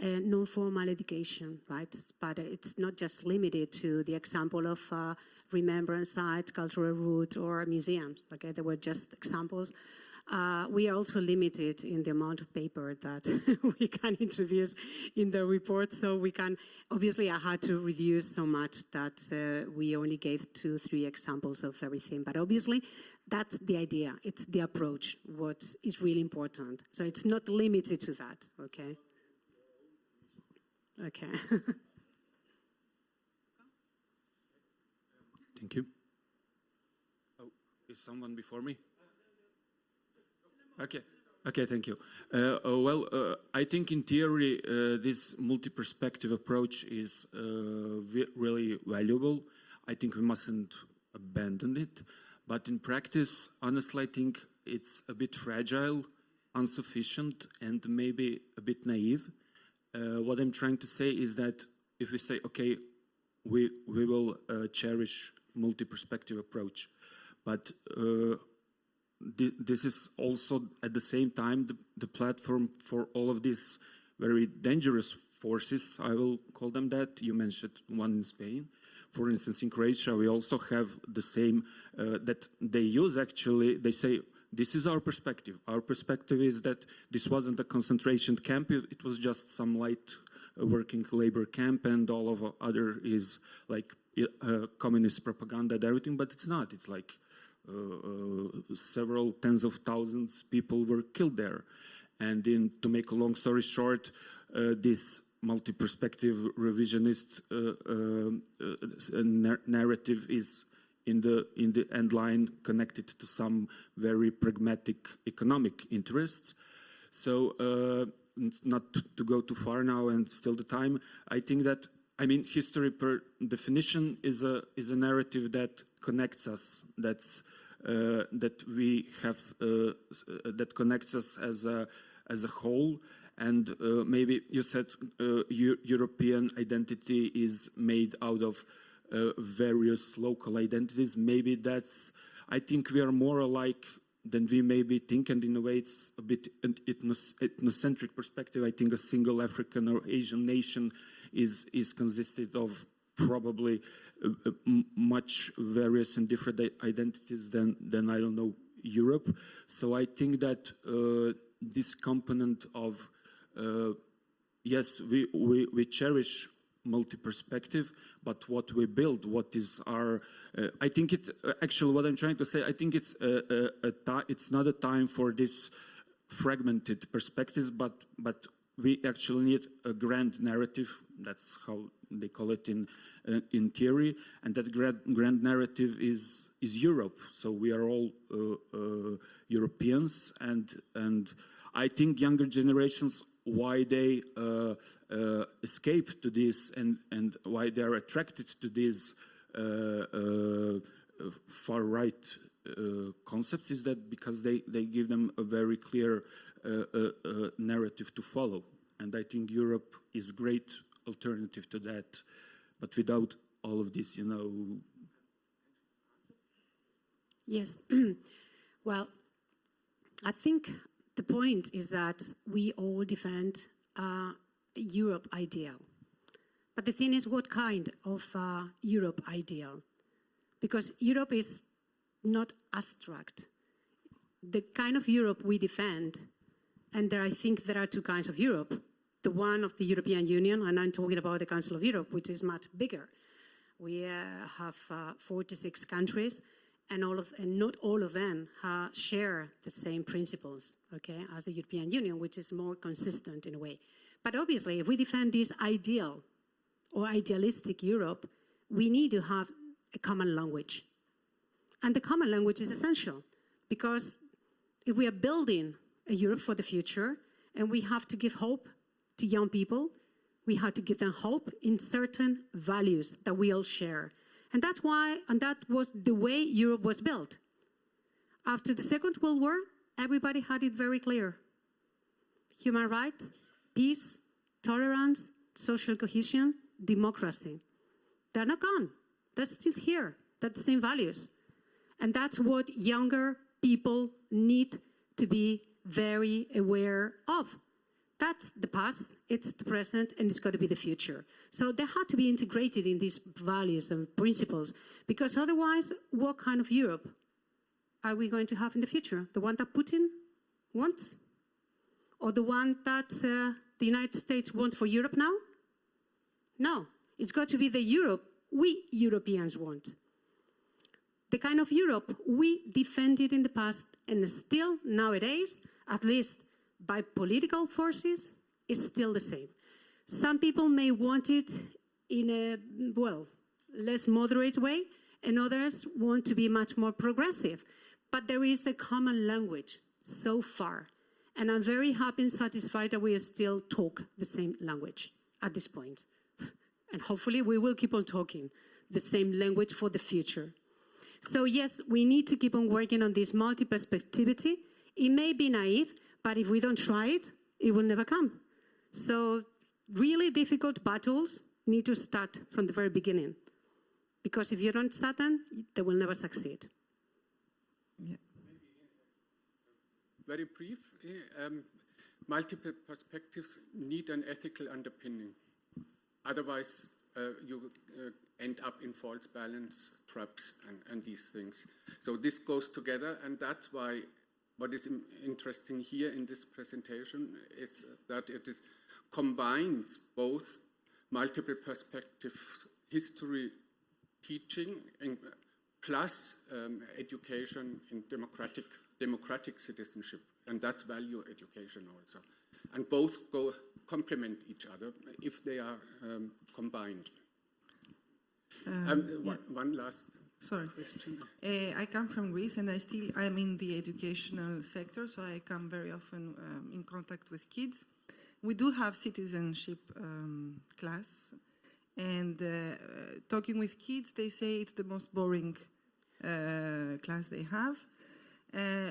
non-formal education, right? But it's not just limited to the example of remembrance sites, cultural route, or museums. Okay, they were just examples. We are also limited in the amount of paper that we can introduce in the report. So we can, obviously I had to reduce so much that we only gave 2-3 examples of everything. But obviously that's the idea. It's the approach, what is really important. So it's not limited to that, okay? Okay. Thank you. Oh, is someone before me? Okay. Okay, thank you. I think in theory this multi-perspective approach is really valuable. I think we mustn't abandon it. But in practice, honestly, I think it's a bit fragile, insufficient, and maybe a bit naive. What I'm trying to say is that if we say, okay, we will cherish multi-perspective approach, but this is also at the same time the platform for all of these very dangerous forces, I will call them that. You mentioned one in Spain. For instance, in Croatia, we also have the same, that they use actually, they say, this is our perspective. Our perspective is that this wasn't a concentration camp, it was just some light working labor camp, and all of other is like communist propaganda and everything, but it's not. It's like several tens of thousands people were killed there. And to make a long story short, this multi-perspective revisionist narrative is in the end line connected to some very pragmatic economic interests. So not to go too far now and still the time, I think that, I mean, history per definition is a narrative that connects us, that we have, that connects us as a whole. And maybe you said European identity is made out of various local identities. Maybe that's, I think we are more alike than we maybe think, and in a way it's a bit an ethnocentric perspective. I think a single African or Asian nation is consisted of probably much various and different identities than I don't know, Europe. So I think that this component of yes, we cherish multi-perspective, but what we build, what is our, I think it, actually what I'm trying to say, I think it's not a time for this fragmented perspectives, but we actually need a grand narrative. That's how they call it in theory, and that grand narrative is Europe. So we are all Europeans, and I think younger generations, why they escape to this and why they are attracted to these far-right concepts is that because they give them a very clear narrative to follow. And I think Europe is a great alternative to that, but without all of this, you know. Yes. Well, I think the point is that we all defend a Europe ideal. But the thing is, what kind of Europe ideal? Because Europe is not abstract. The kind of Europe we defend, and I think there are two kinds of Europe. The one of the European Union, and I'm talking about the Council of Europe, which is much bigger. We have 46 countries, and not all of them share the same principles, okay, as the European Union, which is more consistent in a way. But obviously, if we defend this ideal or idealistic Europe, we need to have a common language. And the common language is essential, because if we are building a Europe for the future, and we have to give hope to young people, we have to give them hope in certain values that we all share. And that's why, and that was the way Europe was built. After the Second World War, everybody had it very clear. Human rights, peace, tolerance, social cohesion, democracy. They're not gone. They're still here. They're the same values. And that's what younger people need to be very aware of. That's the past, it's the present, and it's got to be the future. So they had to be integrated in these values and principles, because otherwise, what kind of Europe are we going to have in the future? The one that Putin wants? Or the one that the United States wants for Europe now? No, it's got to be the Europe we Europeans want. The kind of Europe we defended in the past, and still nowadays, at least by political forces, is still the same. Some people may want it in a, well, less moderate way, and others want to be much more progressive. But there is a common language so far. And I'm very happy and satisfied that we still talk the same language at this point. And hopefully we will keep on talking the same language for the future. So yes, we need to keep on working on this multi-perspectivity. It may be naive, but if we don't try it, it will never come. So really difficult battles need to start from the very beginning. Because if you don't start them, they will never succeed. Yeah. Very brief, multiple perspectives need an ethical underpinning. Otherwise, you end up in false balance, traps, and these things. So this goes together, and that's why what is interesting here in this presentation is that it combines both multiple perspective history teaching plus education in democratic citizenship, and that's value education also. And both complement each other if they are combined. One last question. I come from Greece, and I'm in the educational sector, so I come very often in contact with kids. We do have citizenship class, and talking with kids, they say it's the most boring class they have.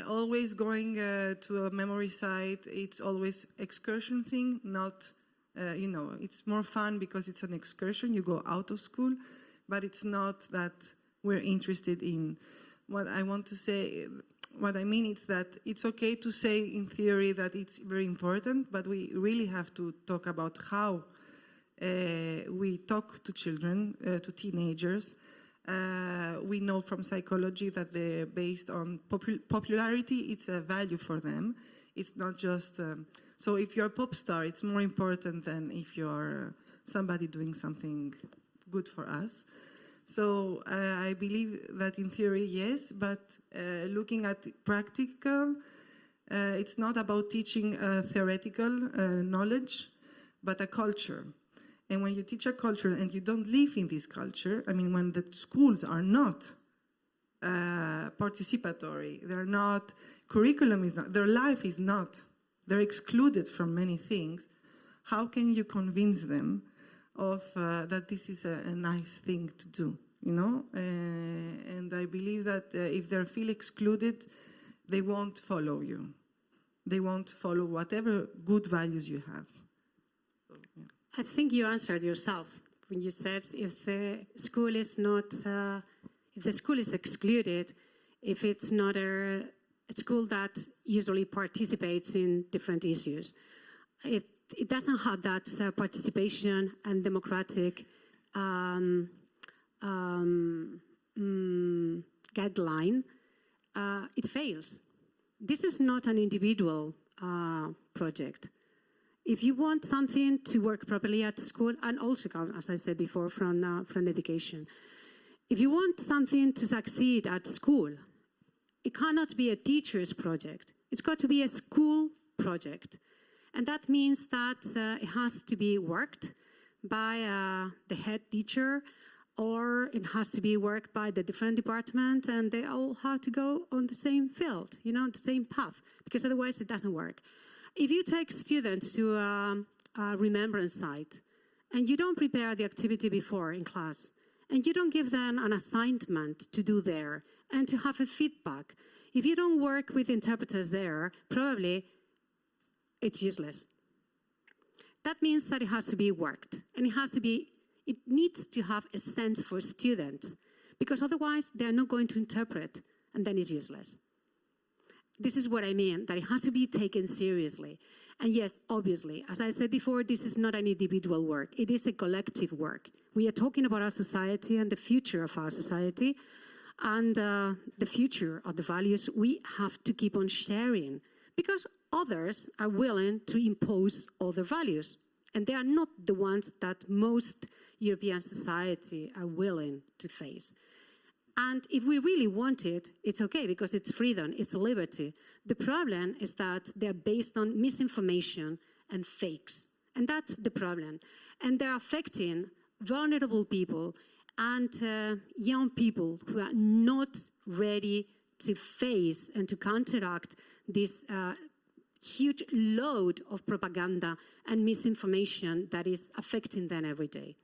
Always going to a memory site, it's always excursion thing, not, it's more fun because it's an excursion, you go out of school, but it's not that we're interested in. What I want to say, what I mean is that it's okay to say in theory that it's very important, but we really have to talk about how we talk to children, to teenagers. We know from psychology that they're based on popularity. It's a value for them. It's not just, so if you're a pop star, it's more important than if you're somebody doing something good for us. So I believe that in theory, yes, but looking at practical, it's not about teaching theoretical knowledge, but a culture. And when you teach a culture and you don't live in this culture, I mean, when the schools are not participatory, they're not, curriculum is not, their life is not, they're excluded from many things, how can you convince them of that this is a nice thing to do, And I believe that if they feel excluded, they won't follow you. They won't follow whatever good values you have. So, yeah. I think you answered yourself when you said if the school is not, if the school is excluded, if it's not a school that usually participates in different issues, if it doesn't have that participation and democratic guideline, it fails. This is not an individual project. If you want something to work properly at school, and also, as I said before, from education, if you want something to succeed at school, it cannot be a teacher's project. It's got to be a school project. And that means that it has to be worked by the head teacher, or it has to be worked by the different department, and they all have to go on the same field, the same path, because otherwise it doesn't work. If you take students to a remembrance site and you don't prepare the activity before in class and you don't give them an assignment to do there and to have a feedback, if you don't work with interpreters there, probably it's useless. That means that it has to be worked, and it needs to have a sense for students, because otherwise they're not going to interpret, and then it's useless. This is what I mean, that it has to be taken seriously. And yes, obviously, as I said before, this is not an individual work. It is a collective work. We are talking about our society and the future of our society and the future of the values we have to keep on sharing, because others are willing to impose other values. And they are not the ones that most European society are willing to face. And if we really want it, it's okay, because it's freedom, it's liberty. The problem is that they're based on misinformation and fakes. And that's the problem. And they're affecting vulnerable people and young people who are not ready to face and to counteract this huge load of propaganda and misinformation that is affecting them every day.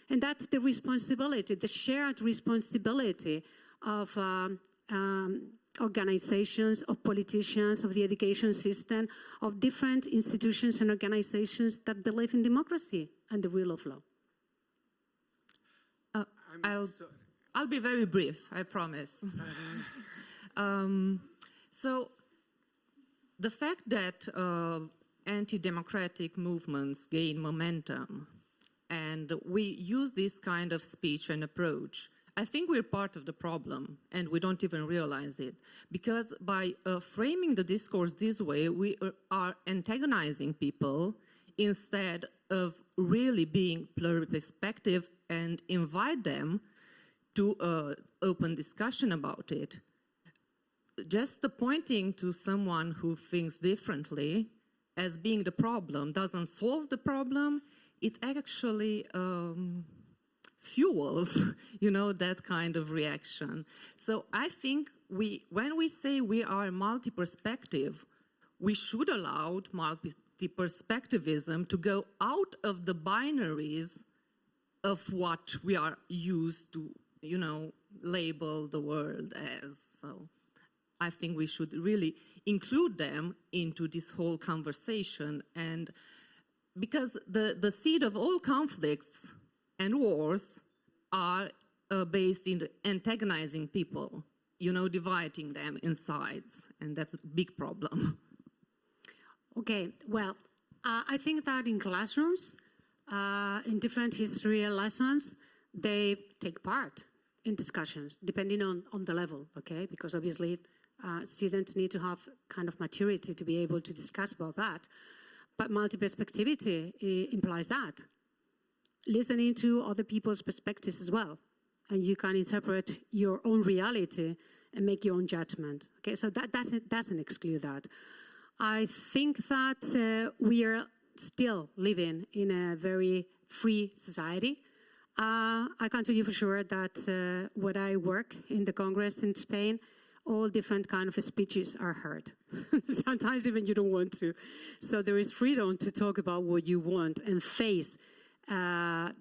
And that's the responsibility, the shared responsibility of organizations, of politicians, of the education system, of different institutions and organizations that believe in democracy and the rule of law. I'll be very brief, I promise. So the fact that anti-democratic movements gain momentum and we use this kind of speech and approach, I think we're part of the problem and we don't even realize it. Because by framing the discourse this way, we are antagonizing people instead of really being pluriperspective and invite them to open discussion about it. Just pointing to someone who thinks differently as being the problem doesn't solve the problem. It actually fuels, that kind of reaction. So I think when we say we are multi-perspective, we should allow multi-perspectivism to go out of the binaries of what we are used to, label the world as. So I think we should really include them into this whole conversation, and because the seed of all conflicts and wars are based in antagonizing people, dividing them in sides, and that's a big problem. Okay, well, I think that in classrooms, in different history lessons, they take part in discussions, depending on the level, okay? Because obviously students need to have kind of maturity to be able to discuss about that. But multi-perspectivity implies that. Listening to other people's perspectives as well. And you can interpret your own reality and make your own judgment. Okay, so that doesn't exclude that. I think that we are still living in a very free society. I can tell you for sure that when I work in the Congress in Spain, all different kind of speeches are heard. Sometimes even you don't want to. So there is freedom to talk about what you want and face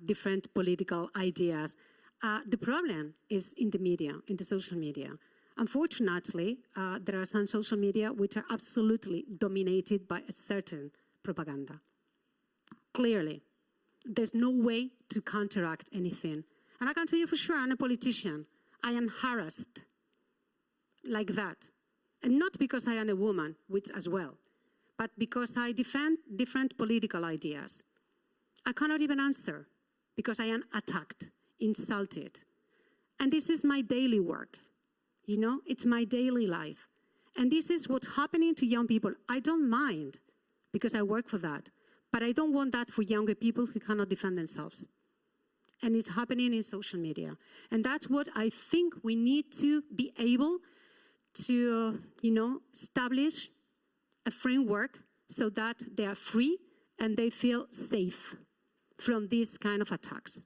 different political ideas. The problem is in the media, in the social media. Unfortunately, there are some social media which are absolutely dominated by a certain propaganda. Clearly, there's no way to counteract anything. And I can tell you for sure, I'm a politician. I am harassed like that. And not because I am a woman, which as well, but because I defend different political ideas. I cannot even answer because I am attacked, insulted. And this is my daily work. It's my daily life. And this is what's happening to young people. I don't mind because I work for that. But I don't want that for younger people who cannot defend themselves. And it's happening in social media. And that's what I think we need to be able to, establish a framework so that they are free and they feel safe from these kind of attacks.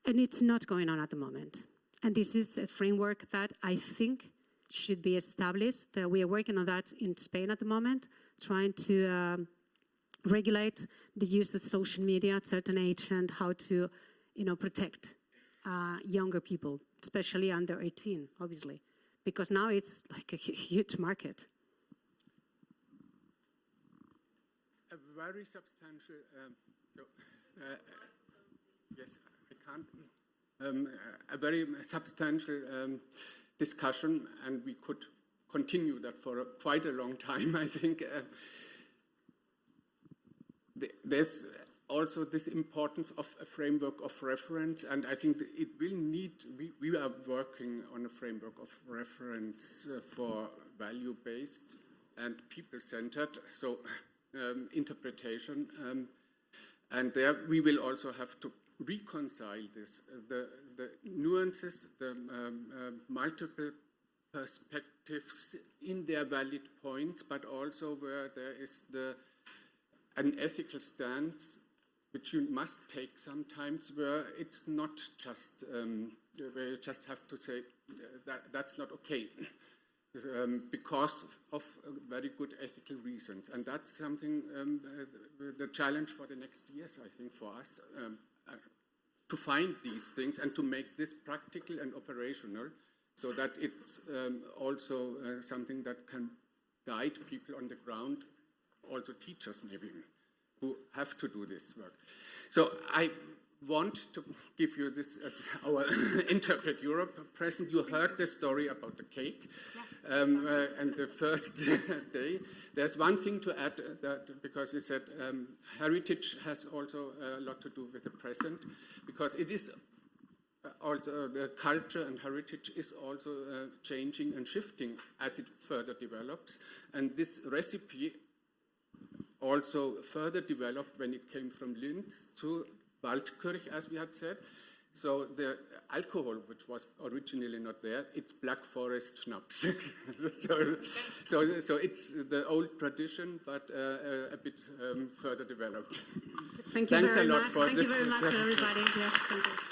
And it's not going on at the moment. And this is a framework that I think should be established. We are working on that in Spain at the moment, trying to regulate the use of social media at a certain age and how to, protect younger people, especially under 18, obviously, because now it's like a huge market. A very substantial, yes, I can't, a very substantial discussion, and we could continue that for quite a long time, I think. There's also this importance of a framework of reference, and I think it will need, we are working on a framework of reference for value-based and people-centered, so interpretation, and there we will also have to reconcile this, the nuances, the multiple perspectives in their valid points, but also where there is an ethical stance which you must take sometimes, where it's not just, where you just have to say that's not okay, because of very good ethical reasons. And that's something, the challenge for the next years, I think, for us, to find these things and to make this practical and operational, so that it's also something that can guide people on the ground, also teachers maybe, who have to do this work. So I want to give you this as our Interpret Europe present. You heard the story about the cake and the first day. There's one thing to add, that because you said heritage has also a lot to do with the present, because it is also the culture and heritage is also changing and shifting as it further develops. And this recipe also further developed when it came from Linz to Waldkirch, as we had said. So the alcohol, which was originally not there, it's Black Forest schnapps. so it's the old tradition, but a bit further developed. Thank you Thanks very a lot much. for Thank this. you very much, everybody. Yes, thank you.